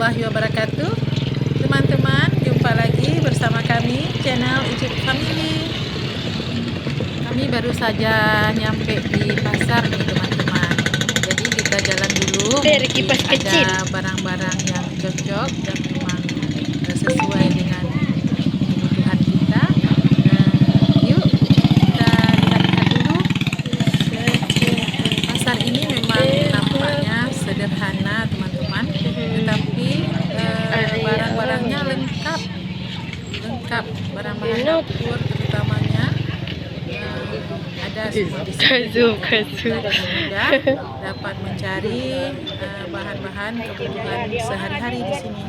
warahmatullahi wabarakatuh. Teman-teman, jumpa lagi bersama kami channel Icip Family. Kami baru saja nyampe di pasar nih teman-teman. Jadi kita jalan dulu. Dari kipas kecil. Ada barang-barang yang cocok dan memang sesuai dengan kebutuhan kita. Yuk kita lihat dulu. Pasar ini memang nampaknya sederhana teman-teman, tetapi barang-barangnya lengkap, barang-barang dapur terutamanya ada semua di sini. Kita dengan mudah dapat mencari bahan-bahan kebutuhan sehari-hari di sini.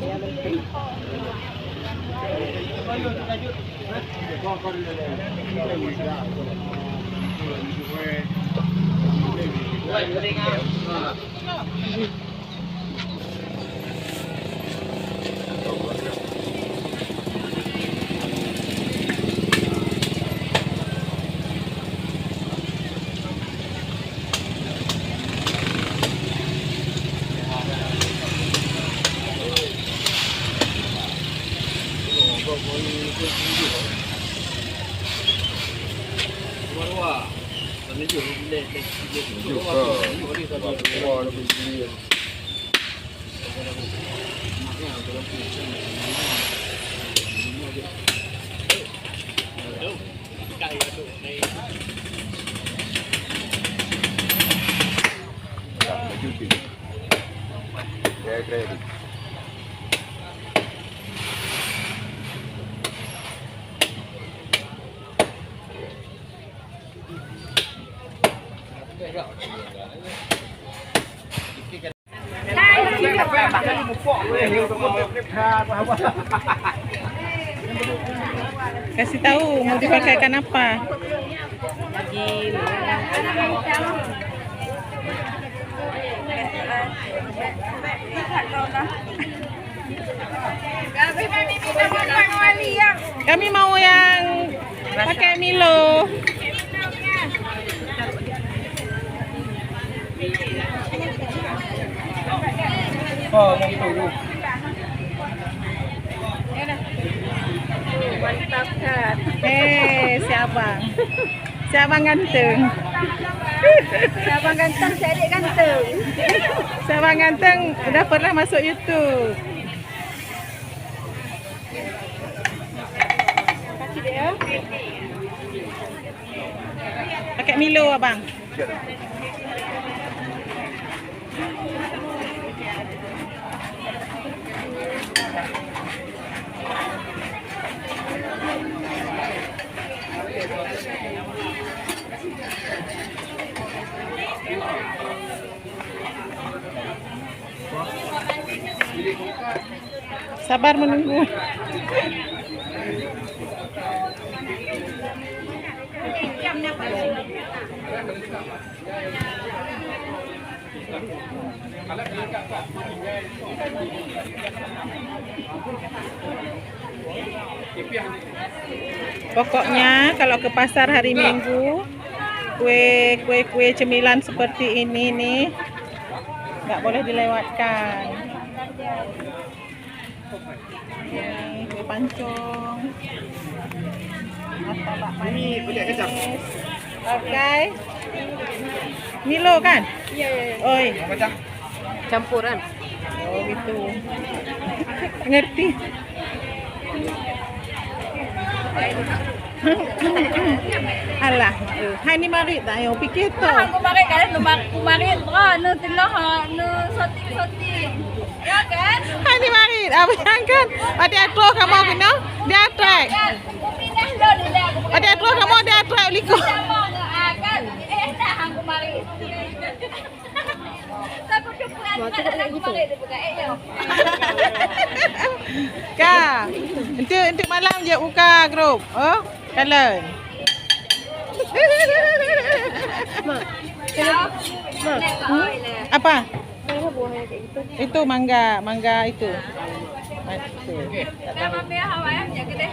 Kasih tahu mau dipakaikan apa? Kami mau yang pakai Milo. Oh, mau Mantap kan? Si abang. Si abang ganteng. Si abang ganteng, si adik ganteng. Si abang ganteng udah pernah masuk YouTube. Kasih dia. Pakai Milo abang. Sabar menunggu. Pokoknya kalau ke pasar hari Minggu, kue cemilan seperti ini nih nggak boleh dilewatkan. Ini kue pancong, martabak manis. Oke, Milo kan? Iya. Oi, Campuran. oh gitu. Ngerti. Alah, hai ni mari tak ayo fikir tu. Aku marin kan, kumarin bro, nu telah, nu soting. Ya kan? Hai ni mari, apa yang kan? Ada atro kamu kena? Dia atrak. Kan, pindah dah di dah. Ada atro kamu dia atrak liko. Sama kan? Dah aku marin. Takut cukuran kan aku marin dia buka yo. Ka, untuk malam je buka grup. Oh, kalian. Apa? Itu mangga itu. Memang biar Hawaii jaga deh.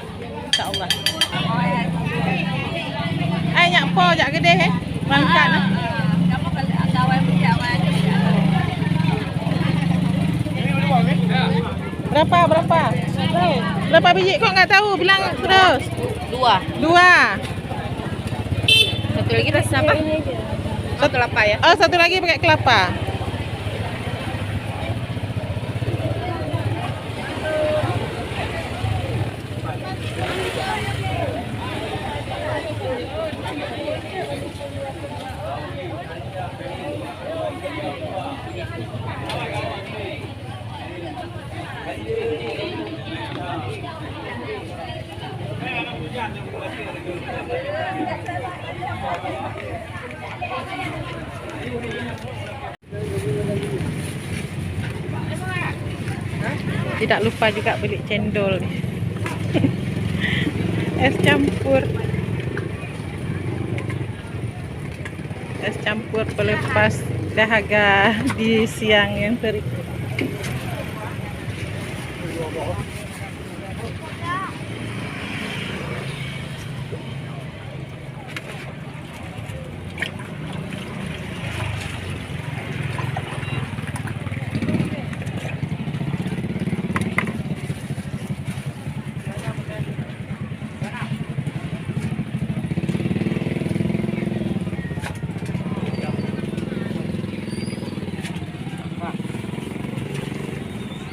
Insya-Allah. Ai nyak po jak gede mangkat. Kamu kalau Hawaii punya Hawaii. Berapa? Berapa biji? Kok nggak tahu? Bilang terus. 2. 2. Satu lagi rasa apa? Satu kelapa ya. Oh, satu lagi pakai kelapa. Tidak lupa juga beli cendol. Es campur. Es campur pelepas dahaga di siang yang terik.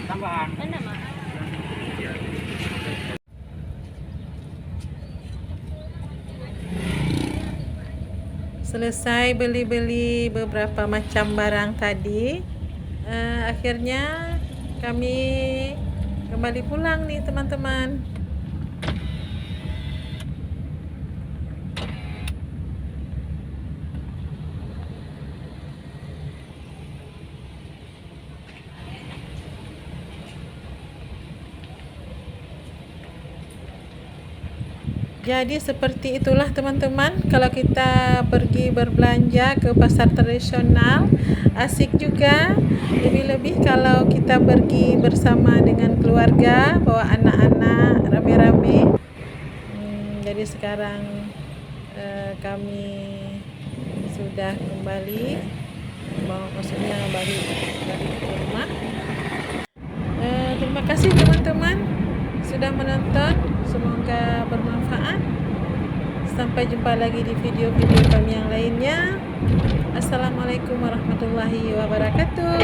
Tambahan. Selesai beli-beli beberapa macam barang tadi, akhirnya kami kembali pulang nih teman-teman. Jadi seperti itulah teman-teman, kalau kita pergi berbelanja ke pasar tradisional, asik juga. Lebih-lebih kalau kita pergi bersama dengan keluarga, bawa anak-anak rame-rame. Jadi sekarang kami sudah kembali, maksudnya balik ke rumah. Terima kasih teman-teman sudah menonton, semoga bermanfaat. Sampai jumpa lagi di video-video kami yang lainnya. Assalamualaikum warahmatullahi wabarakatuh.